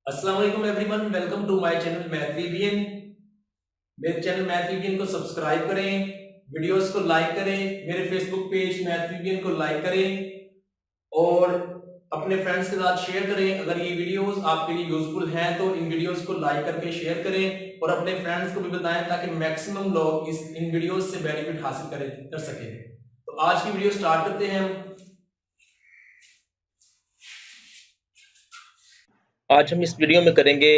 अस्सलाम वालेकुम everyone, welcome to my channel math VBN. मेरे चैनल मैथ वीबीएन को सब्सक्राइब करें, वीडियोस को लाइक करें, मेरे फेसबुक पेज मैथ वीबीएन को लाइक करें और अपने फ्रेंड्स के साथ शेयर करें। अगर ये वीडियोस आपके लिए यूजफुल हैं तो इन वीडियोस को लाइक करके शेयर करें और अपने फ्रेंड्स को भी बताएं ताकि मैक्सिमम लोग इन वीडियोस से बेनिफिट हासिल कर सकें। तो आज की वीडियो स्टार्ट करते हैं हम। आज हम इस वीडियो में करेंगे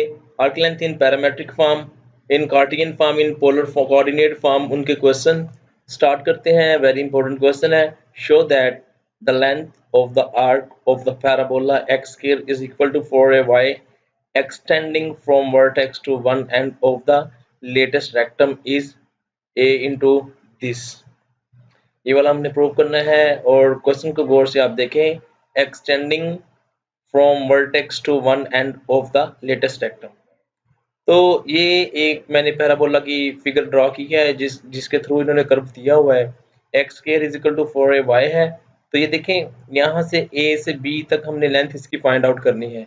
arc length in parametric form, in Cartesian form, in polar coordinate form उनके क्वेश्चन स्टार्ट करते हैं। वेरी इंपॉर्टेंट क्वेश्चन है। Show that the length of the arc of the parabola X square is equal to 4ay extending from vertex to one end of the latest rectum is a into this। ये वाला हमने prove करना है और question को गौर से आप देखें। Extending from vertex to one end of the latus rectum. तो ये एक मैंने पैराबोला की फिगर ड्रॉ की है जिसके थ्रू इन्होंने कर्व दिया हुआ है। X square is equal to 4ay है। तो ये देखें, यहाँ से a से b तक हमने लेंथ इसकी फाइंड आउट करनी है।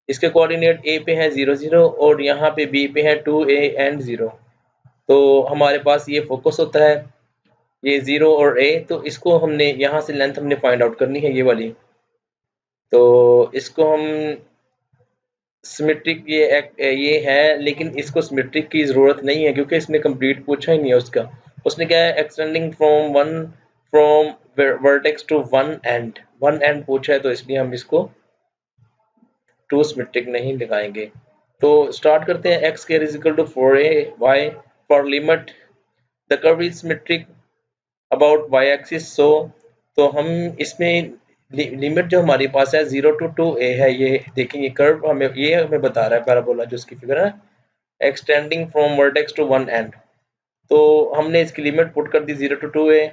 इसके कोऑर्डिनेट a पे है 0 0 और यहाँ पे b पे है 2a एंड 0। तो हमारे पास ये फोकस होता है, ये 0 और a। तो इसको हमने यहाँ से लेंथ हमने फाइंड आउट करनी है, ये वाली। तो इसको हम सिमेट्रिक ये है, लेकिन इसको सिमेट्रिक की जरूरत नहीं है क्योंकि इसने कंप्लीट पूछा ही नहीं है उसका। उसने क्या है, extending from vertex to one end पूछा है, तो इसलिए हम इसको टू सिमेट्रिक नहीं लगाएंगे। तो स्टार्ट करते हैं। X square is equal to 4ay for limit the curve is symmetric about y axis. So तो हम इसमें लिमिट जो हमारे पास है 0 to 2a है। ये देखेंगे कर्व हमें बता रहा है पैराबोला जो इसकी फिगर है, extending from vertex to one end. तो हमने इसकी लिमिट पुट कर दी 0 to 2a।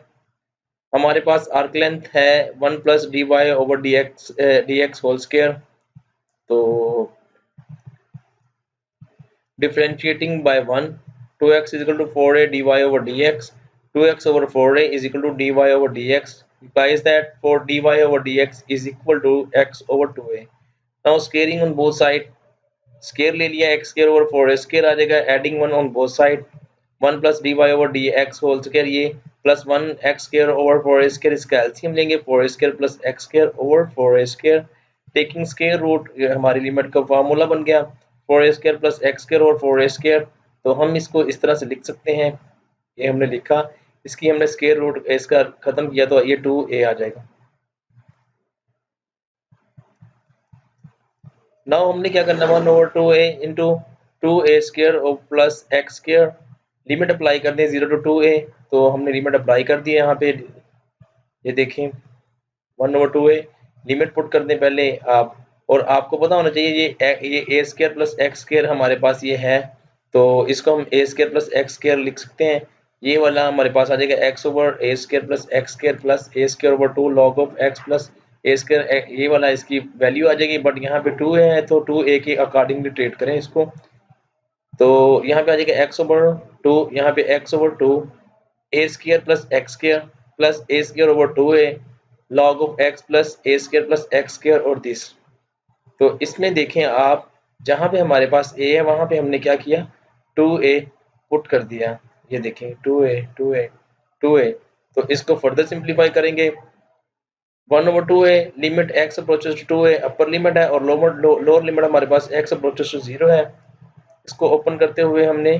हमारे पास आर्क लेंथ है 1 plus dy over dx whole square. तो differentiating by 1, 2x is equal to 4a dy over dx, 2x over 4a is equal to dy over dx implies that for dy over dx is equal to x over 2a। now squaring on both side, square ले लिया, x square over 4a square आ जाएगा, adding 1 on both side, 1 plus dy over dx whole square ये plus 1 x square over 4a square. इसका LCM लेंगे 4a square plus x square over 4a square, taking square root. हमारी limit का formula बन गया 4a square plus x square over 4a square. तो हम इसको इस तरह से लिख सकते हैं, ये हमने लिखा, इसकी हमने स्क्वायर रूट इसका खत्म किया तो ये 2a आ जाएगा। नाउ हमने क्या करना, 1 over 2a into 2a square और plus x square. Limit apply कर दें 0 to 2a। तो हमने लिमिट अप्लाई कर दी है यहाँ पे, ये देखें 1 ओवर 2a। लिमिट पुट कर दें पहले आप, और आपको पता होना चाहिए ये a square plus x square हमारे पास ये है। तो इसको हम a square plus x square लिख सकते हैं। ये वाला हमारे पास आ जाएगा x over a square plus x square plus a square over 2 log of x plus a square. ये वाला इसकी वैल्यू आ जाएगी, बट यहाँ पे 2a है तो 2a के अकॉर्डिंगली ट्रीट करें इसको। तो यहाँ पे आ जाएगा x ओवर 2, यहाँ पे x over 2 a square plus x square plus a square over 2a log of x plus a square plus x square और दिस। तो इसमें देखें आप, जहाँ पे हमारे पास a है वहाँ पे हमने क्या किया, 2a पुट कर दिया। ये देखें 2a। तो इसको फर्दर सिंप्लीफाई करेंगे, 1 over 2a limit x approaches to 2a upper limit है और लोअर लिमिट हमारे पास x अप्रोचेस टू 0 है। इसको ओपन करते हुए हमने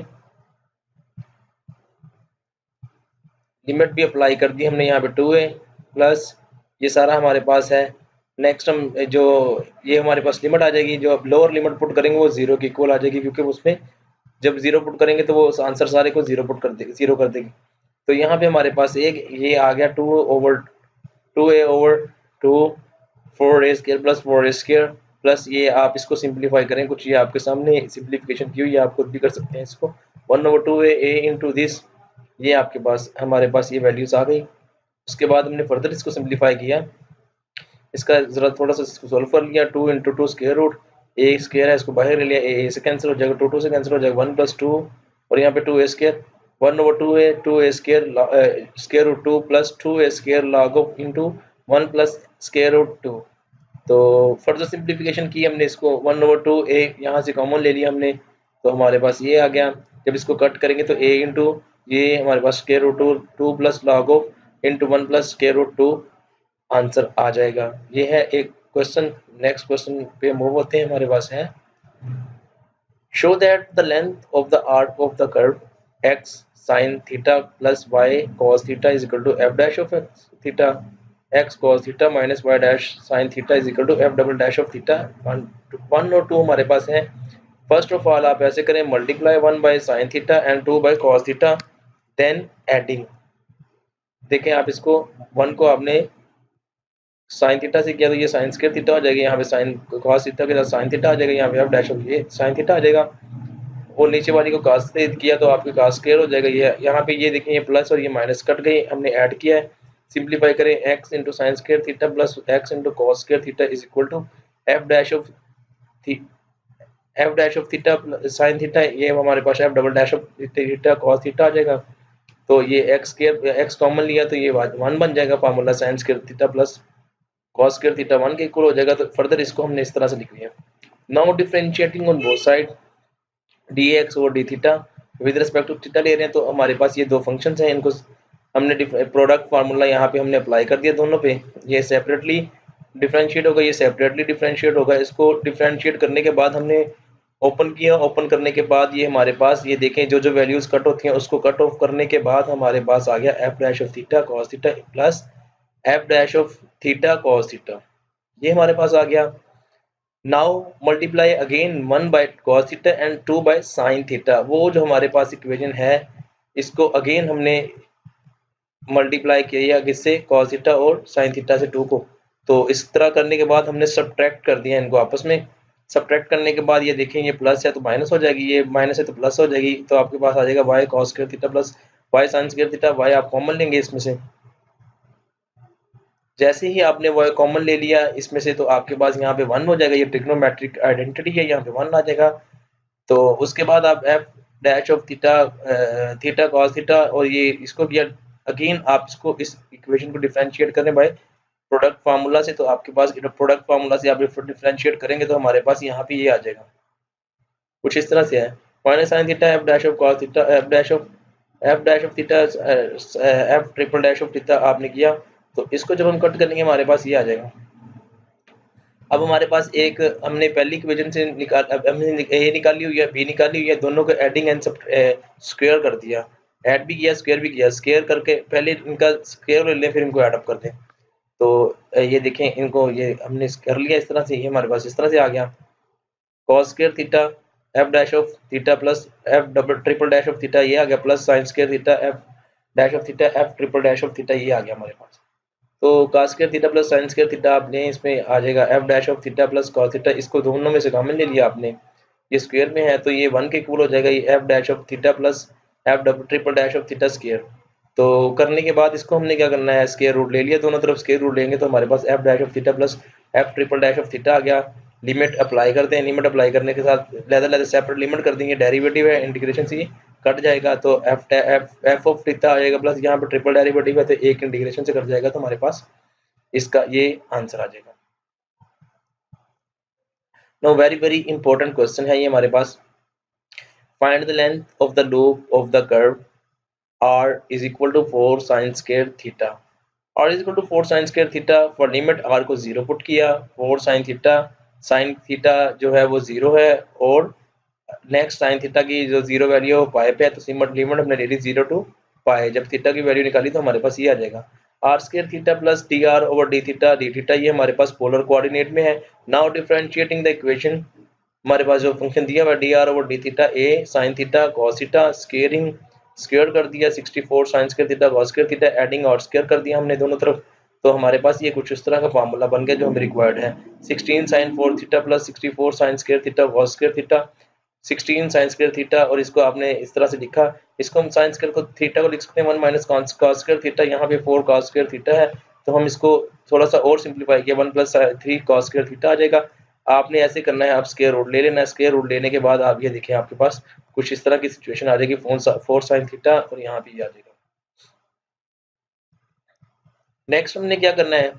लिमिट भी अप्लाई कर दी हमने यहाँ पे 2a प्लस ये सारा हमारे पास है। नेक्स्ट हम जो ये हमारे पास लिमिट आ जाएगी, जो अब लोअर लिमिट पुट करेंगे वो 0 की इक्वल आ जाएगी, क्योंकि उसमें जब 0 पुट करेंगे तो वो आंसर सारे को 0 पुट कर देगी, 0 कर देगी। तो यहाँ पे हमारे पास एक ये आ गया 2a over 2 4a square plus 4a square plus ये आप इसको सिंप्लीफाई करें, कुछ ये आपके सामने सिंप्लीफिकेशन की हुई है, आप खुद भी कर सकते हैं इसको। 1 ओवर 2a इंटू दिस, ये आपके पास हमारे पास ये वैल्यूज आ गई। उसके बाद हमने फर्दर इसको सिंप्लीफाई किया, इसका जरा थोड़ा सा सोल्व कर लिया। 2 इंटू 2 स्क्वायर रूट, ए स्क्वायर है इसको बाहर ले लिया, ए से कैंसिल हो जाएगा, 2 से कैंसिल हो जाएगा, 1 प्लस 2 और यहाँ पे 2a square, 1 over 2a square root 2 plus 2a square log of into 1 plus square root 2। तो फर्दर सिंप्लीफिकेशन की हमने, इसको 1/2a यहाँ से कॉमन ले लिया हमने, तो हमारे पास ये आ गया। जब इसको कट करेंगे तो a इंटू ये हमारे पास square root 2 plus log of into 1 plus square root 2 answer आ जाएगा। ये है एक क्वेश्चन। नेक्स्ट क्वेश्चन पे मूव होते हैं। हमारे पास है show that the length of the arc of the curve x sin theta plus y cos theta is equal to f dash of x theta x cos theta minus y dash sin theta is equal to f double dash of theta। 1 और 2 हमारे पास है। First of all आप ऐसे करें, multiply 1 by sine theta and 2 by cos theta, then adding. देखें आप इसको 1 को आपने साइन थीटा से किया तो ये साइन स्क्वायर थीटा हो जाएगा, यहाँ पे साइन कॉस थीटा के साथ साइन थीटा आ जाएगा, यहाँ पे एफ डैश ऑफ ये साइन थीटा आ जाएगा। और नीचे वाली को कास से किया तो आपके कास स्क्वायर हो जाएगा। ये यहाँ पे ये देखें, ये प्लस और ये माइनस कट गई, हमने ऐड किया है। सिंप्लीफाई करें, x into sine square theta plus x into cos square theta is equal to F dash of theta sine theta, ये हमारे पास F double dash of theta cos theta आ जाएगा। तो ये एक्स स्क्वायर एक्स कॉमन लिया तो ये 1 बन जाएगा formula, sign square theta plus cos square theta 1 के इक्वल हो जाएगा। तो फर्दर इसको हमने इस तरह से लिख लिया। Now differentiating on both side dx और d theta with respect to theta ले रहे हैं, तो हमारे पास ये दो फंक्शंस हैं, इनको हमने प्रोडक्ट फार्मूला यहाँ पे हमने अप्लाई कर दिया दोनों पे। ये सेपरेटली डिफरेंशिएट होगा, ये सेपरेटली डिफरेंशिएट होगा। इसको डिफरेंशिएट करने के बाद हमने ओपन किया, ओपन करने के बाद ये हमारे पास ये देखें जो जो वैल्यूज कट होती हैं उसको कट ऑफ करने के बाद हमारे पास आ गया F dash of theta cos theta plus F dash of theta cos theta, ये हमारे पास आ गया। Now multiply again 1 bye cos theta and 2 bye sine theta, वो जो हमारे पास इक्वेशन है इसको अगेन हमने मल्टीप्लाई किया किससे, कॉस थीटा और साइन थीटा से 2 को। तो इस तरह करने के बाद हमने सब्ट्रैक्ट कर दिया इनको आपस में। सब्ट्रैक्ट करने के बाद ये देखें, ये प्लस है तो माइनस हो जाएगी, ये माइनस है तो प्लस हो जाएगी, तो आपके पास आ जाएगा y cos square theta plus y sine square theta. Y आप कॉमन लेंगे इसमें से, जैसे ही आपने वो कॉमन ले लिया इसमें से तो आपके पास यहाँ पे 1 हो जाएगा, ये ट्रिग्नोमेट्रिक आइडेंटिटी है, यहाँ पे 1 आ जाएगा। तो उसके बाद आप F dash of theta theta cos theta और ये इसको किया अगेन, आप इसको इस इक्वेशन को डिफरेंशिएट करें बाय प्रोडक्ट फार्मूला से, तो आपके पास प्रोडक्ट फार्मूला से आप डिफरेंशिएट करेंगे तो हमारे पास यहाँ पे ये आ जाएगा, कुछ इस तरह से है। Minus sine theta F dash of cos theta F dash of theta F triple dash of theta आपने किया, तो इसको जब हम कट करेंगे हमारे पास ये आ जाएगा। अब हमारे पास एक हमने पहली इक्वेशन से हमने ए निकाली हुई है, बी निकाली हुई है, दोनों को एडिंग एंड स्क्वायर कर दिया, ऐड भी किया स्क्वायर भी किया। स्क्वायर करके पहले इनका स्क्वायर ले लें फिर इनको ऐड अप कर दें। तो ये देखें, इनको ये हमने कर लिया इस तरह से, ये हमारे पास इस तरह से आ गया cos square theta F dash of theta plus F double triple dash of theta, ये आ गया plus sign square theta F dash of theta F triple dash of theta, ये आ गया हमारे पास। तो cos square theta plus sign square theta आप लें, इसमें आ जाएगा F dash of theta plus cos theta, इसको दोनों में से कॉमन ले लिया आपने, ये स्क्वायर में है तो ये 1 के इक्वल हो जाएगा, ये F dash of theta plus F double triple dash of theta square. तो करने के बाद इसको हमने क्या करना है, स्क्वायर रूट ले लिया, दोनों तरफ स्क्वायर रूट लेंगे तो हमारे पास F dash of theta plus F triple dash of theta आ गया। लिमिट अप्लाई करते हैं, लिमिट अप्लाई करने के साथ लहदा सेपरेट लिमिट कर देंगे, डेरिवेटिव है इंटीग्रेशन से कट जाएगा तो एफ ऑफ थीटा आ जाएगा प्लस यहाँ पे ट्रिपल डेरिवेटिव है तो एक इंटीग्रेशन से कट जाएगा, तो हमारे पास इसका ये आंसर आ जाएगा। नो वेरी इंपॉर्टेंट क्वेश्चन है ये हमारे पास। Find the length of the loop of the curve r is equal to 4 sin square theta, r is equal to 4 sin square theta for limit r को 0 put किया, 4 sin theta जो है वो 0 है और नेक्स्ट sin theta की जो 0 value है पाई पे है, तो लिमिट हमने ले ली 0 to पाई, जब थीटा की वैल्यू निकाली तो हमारे पास ये आ जाएगा r square theta plus dr over d theta, ये हमारे पास पोलर कोऑर्डिनेट में है। नाउ डिफरेंशिएटिंग द इक्वेशन, हमारे पास जो फंक्शन दिया हुआ dr over d theta a sin theta cos theta squaring square कर दिया 64 sign square theta cos square theta, adding और स्क्वायर कर दिया हमने दोनों तरफ, तो हमारे पास ये कुछ इस तरह का फार्मूला बन गया जो हमें रिक्वायर्ड है। 16 sin 4 theta plus 64 sign square theta cos square theta 16 sign square theta, और इसको आपने इस तरह से लिखा, इसको हम साइन स्क्वायर को थीटा को लिख सकते हैं 1 माइनस cos स्क्वायर थीटा, यहाँ पे 4 cos स्क्वायर थीटा है तो हम इसको थोड़ा सा और सिंप्लीफाई किया 1 प्लस 3 cos स्क्वायर थीटा आ जाएगा। आपने ऐसे करना है, आप स्क्वायर रूट ले लेना है, स्क्वायर रूट लेने के बाद आप ये देखें आपके पास कुछ इस तरह की सिचुएशन आ जाएगी 4 sin थीटा और यहाँ पे आ जाएगा। नेक्स्ट हमने क्या करना है,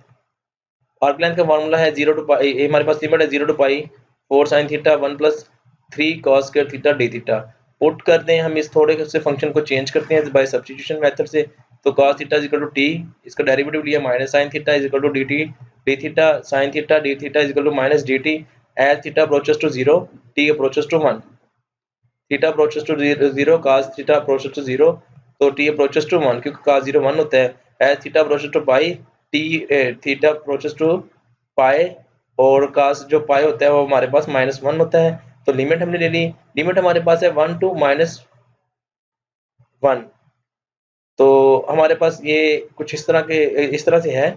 आर्क लेंथ का फॉर्मूला है 0 टू पाई, हमारे पास लिमिट है 0 to pi 4 sin theta 1 plus 3 cos square theta d theta. Put करते हैं हम इस थोड़े से फंक्शन को चेंज करते हैं बाय सब्स्टिट्यूशन मेथड से। तो cos theta is equal to t, इसका डेरिवेटिव लिया minus sin theta is equal to dt, d theta sin theta d theta is equal to minus dt as theta approaches to 0 t approaches to 1, theta approaches to 0 cos theta approaches to 0, तो t approaches to 1 क्योंकि cos 0 1 होता है। As theta approaches to pi t theta approaches to pi, और cos जो पाई होता है वो हमारे पास -1 होता है। तो लिमिट हमने ले ली, लिमिट हमारे पास है 1 टू -1, तो हमारे पास ये कुछ इस तरह से है।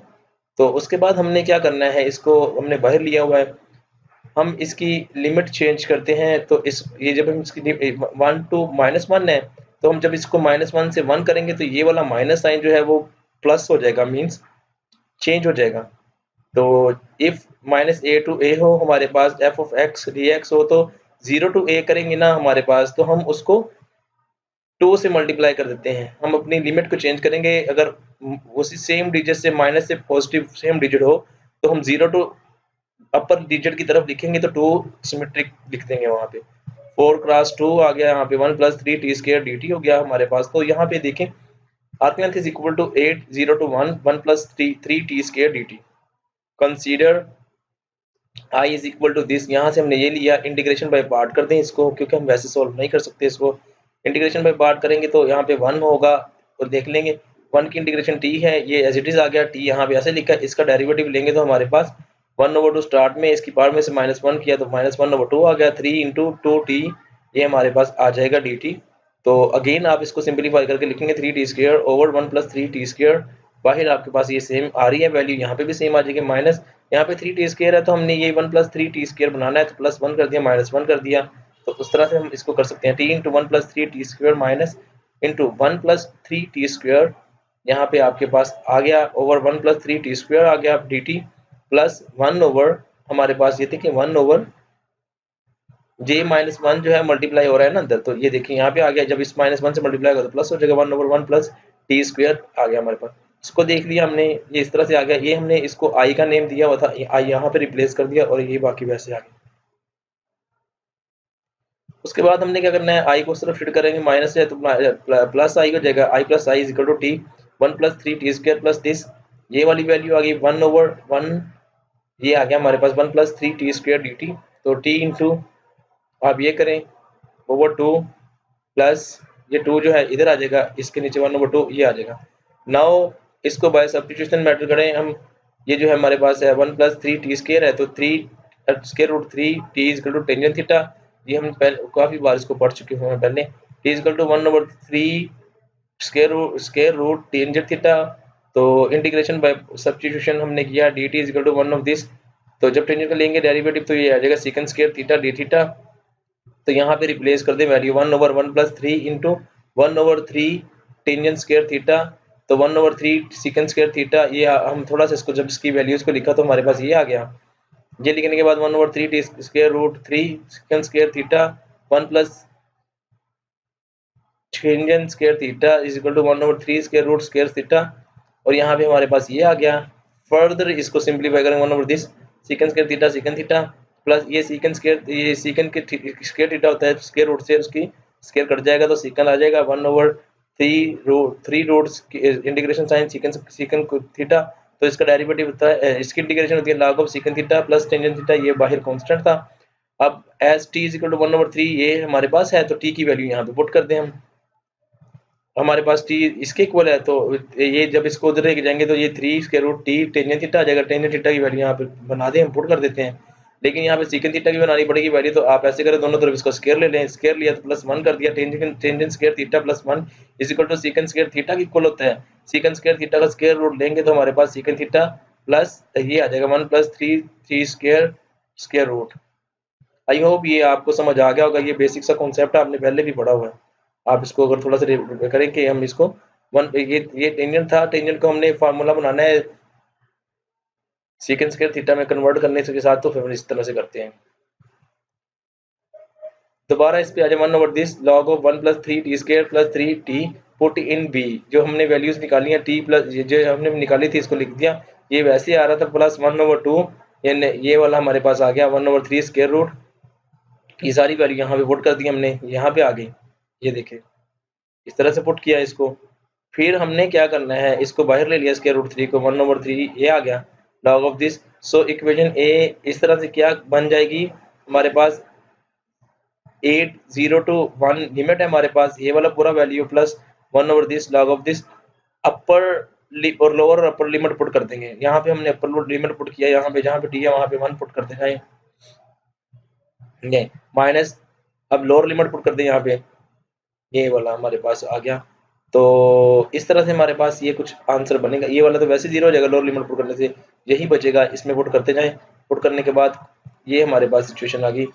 तो उसके बाद हमने क्या करना है, इसको हमने बाहर लिया हुआ है, हम इसकी लिमिट चेंज करते हैं। तो इस ये जब हम इसकी 1 टू -1 है, तो हम जब इसको -1 से 1 करेंगे तो ये वाला माइनस साइन जो है वो प्लस हो जाएगा, मींस चेंज हो जाएगा। तो इफ -a टू a हो हमारे पास f ऑफ x dx हो, तो 0 टू a करेंगे ना हमारे पास, तो हम उसको 2 से मल्टीप्लाई कर देते हैं। हम अपनी लिमिट को चेंज करेंगे, अगर उसी सेम डिजिट से माइनस से पॉजिटिव सेम डिजिट हो तो हम 0 टू अपर डिजिट की तरफ लिखेंगे तो 2 सिमेट्रिक लिख देंगे वहां पे। 4 क्रॉस 2 आ गया, यहाँ पे 1 plus 3 t square d t हो गया हमारे पास। तो यहाँ पे देखें arc length is equal to 8 0 to 1 1 plus 3 t square d t. Consider I is equal to this, यहाँ से हमने ये लिया, इंटीग्रेशन बाय पार्ट कर दें इसको, क्योंकि हम वैसे सॉल्व नहीं कर सकते इसको। इंटीग्रेशन बाय पार्ट करेंगे तो यहाँ पे 1 होगा, और देख लेंगे 1 की इंटीग्रेशन t है, ये एज इट इज आ गया, t यहाँ पे ऐसे लिखा है। इसका डेरिवेटिव लेंगे तो हमारे पास 1/2 स्टार्ट में, इसकी पार्ट में से -1 किया तो -1/2 आ गया, 3 इंटू 2t ये हमारे पास आ जाएगा dt। तो अगेन आप इसको सिंपलीफाई करके लिखेंगे 3t square over 1 plus 3t square. बाहर आपके पास ये सेम आ रही है वैल्यू, यहाँ पे भी सेम आ जाएगी, माइनस यहाँ पे 3t स्क्वायर है तो हमने ये 1 प्लस 3t स्क्वायर बनाना है, तो +1 कर दिया -1 कर दिया। तो उस तरह से हम इसको कर सकते हैं, t into 1 plus 3t square minus into 1 plus 3t square, यहाँ पे आपके पास आ गया ओवर 1 प्लस 3t स्क्वायर आ गया dt, प्लस 1 ओवर हमारे पास ये देखिए 1 ओवर j-1 जो है मल्टीप्लाई हो रहा है ना अंदर, तो ये देखिए यहाँ पे आ गया, जब इस -1 से मल्टीप्लाई होगा तो प्लस हो जाएगा, 1 ओवर 1 प्लस t स्क्वायर आ गया हमारे पास। इसको देख लिया हमने, ये इस तरह से आ गया, ये हमने इसको i का नेम दिया हुआ था, i यहाँ पे रिप्लेस कर दिया और ये बाकी वैसे आ गया। उसके बाद हमने क्या करना है, i को सिर्फ फिट करेंगे, माइनस है तो प्लस i हो जाएगा, i plus i is equal to t 1 plus 3t square plus this, ये वाली वैल्यू आ गई 1 ओवर 1, ये आ गया हमारे पास 1 प्लस 3t स्क्वायर dt। तो t इंटू आप ये करें ओवर 2 प्लस ये 2 जो है इधर आ जाएगा, इसके नीचे 1 ओवर 2 ये आ जाएगा। नाउ इसको बाय सब्स्टिट्यूशन मेथड करें हम, ये जो है हमारे पास है 1 प्लस 3t स्क्वायर है, तो 3 square root 3t is equal to tangent theta, ये हम काफी बार इसको पढ़ चुके हुए हैं पहले, t is equal to 1 over 3 square root tangent theta. तो इंटीग्रेशन बाय सब्स्टिट्यूशन हमने किया, dt is equal to 1 of this, तो जब टेंजेंट का लेंगे डेरिवेटिव तो ये आ जाएगा second square theta d theta. तो यहाँ पे रिप्लेस कर दे value 1 over 1 plus 3 into 1 over 3 tangent square theta, तो 1 ओवर 3 सेकंड स्क्वायर थीटा, ये हम थोड़ा सा इसको जब इसकी वैल्यूज को लिखा तो हमारे पास ये आ गया। ये लिखने के बाद 1 over 3 square root 3 second square theta 1 plus tangent square theta is equal to 1 over 3 square root square theta, और यहाँ पे हमारे पास ये आ गया। फर्दर इसको सिंपलीफाई करेंगे 1 over this second square theta plus ये सेकंड के स्क्वायर थीटा होता है, स्क्वायर रूट से उसकी स्क्वायर कट जाएगा तो सेकंड आ जाएगा 1 over 3 root integration sine second theta, तो इसका डेरिवेटिव होता है, इसकी इंटीग्रेशन होती है log of second theta plus tangent theta, ये बाहर कांस्टेंट था। अब as t is equal to 1 over 3 ये हमारे पास है, तो t की वैल्यू यहाँ पे पुट कर दें हम, हमारे पास t इसके इक्वल है, तो ये जब इसको उधर लेके जाएंगे तो ये 3 square root t tangent theta आ जाएगा, टेंजेंट थीटा की वैल्यू यहाँ पे बना दें, हम पुट कर देते हैं। लेकिन यहाँ पे सेकंड थीटा की बनानी पड़ेगी वैल्यू, तो आप ऐसे करें दोनों तरफ इसको स्क्वायर ले लें, स्क्वायर लिया तो +1 कर दिया, tangent square theta plus 1 is equal to second square theta की इक्वल होता है, सेकंड स्क्वायर थीटा का स्क्वायर रूट लेंगे तो हमारे पास सेकंड थीटा प्लस ये आ जाएगा 1 plus 3 square root. I hope ये आपको समझ आ गया होगा, ये बेसिक सा कॉन्सेप्ट आपने पहले भी पढ़ा हुआ है। आप इसको अगर थोड़ा सा करें कि हम इसको ये टेंजेंट था, टेंजेंट को हमने फार्मूला बनाना है सेकंड स्क्वायर थीटा में कन्वर्ट करने के साथ, तो फिर इस तरह से करते हैं। दोबारा इस पे आ जाए 1 over this log of 1 plus 3t square plus 3t put in b, जो हमने वैल्यूज निकाली हैं t प्लस जो हमने निकाली थी इसको लिख दिया, ये वैसे आ रहा था प्लस 1/2, ये वाला हमारे पास आ गया 1/3 स्क्वायर रूट। ये सारी वैल्यू यहाँ पे पुट कर दी हमने, यहाँ पे आ गई, ये देखें इस तरह से पुट किया इसको। फिर हमने क्या करना है, इसको बाहर ले लिया स्क्वायर रूट 3 को, 1/3 ये आ गया log of this. So equation ए इस तरह से क्या बन जाएगी हमारे पास, 8 0 to 1 लिमिट है हमारे पास, ये वाला पूरा value plus 1/this log of this. Upper और लोअर और अपर लिमिट पुट कर देंगे, यहाँ पे हमने अपर लिमिट पुट किया, यहाँ पे जहाँ पे डी है वहाँ पे 1 पुट कर देना है, ये माइनस, अब लोअर लिमिट पुट कर दें यहाँ पे, ये वाला हमारे पास आ गया। तो इस तरह से हमारे पास ये कुछ आंसर बनेगा। ये वाला तो वैसे जीरो हो जाएगा लोअर लिमिट पुट करने से, यही बचेगा, इसमें पुट करते जाएं। पुट करने के बाद ये हमारे पास सिचुएशन आ गई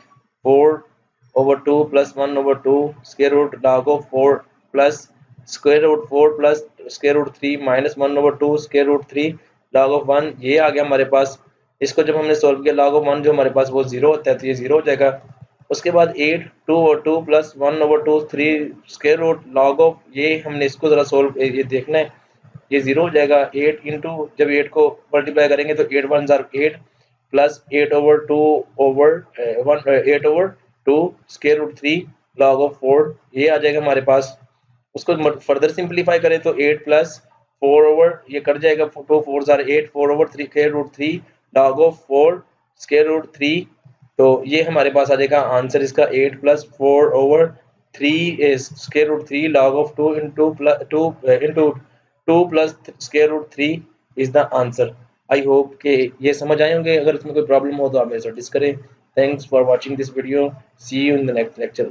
4/2 plus 1/2 square root log of 4 plus square root 4 plus square root 3 minus 1/2 square root 3 log of 1, ये आ गया हमारे पास। इसको जब हमने सोल्व किया लॉग ऑफ 1 जो हमारे पास वो 0 होता है, तो ये 0 हो जाएगा। उसके बाद 8 2/2 plus 1/2 3 square root log of, ये हमने इसको जरा सोल्व ये देखना है, ये 0 हो जाएगा। 8 इंटू जब 8 को मल्टीप्लाई करेंगे तो 8 1 8 plus 8/2 over 8/2 square root 3 log of 4, ये आ जाएगा हमारे पास। उसको फर्दर सिंप्लीफाई करें तो 8 प्लस 4 ओवर ये कट जाएगा, 2 4 8 4/3 square root 3 log of 4 square root 3। तो ये हमारे पास आ जाएगा आंसर इसका 8 plus 4/3 square root 3 log of 2 into 2 plus square root 3 is the answer. I hope कि ये समझ आए होंगे। अगर इसमें कोई प्रॉब्लम हो तो आप मेरे से डिस्कस करें। Thanks for watching this video, see you in the next lecture.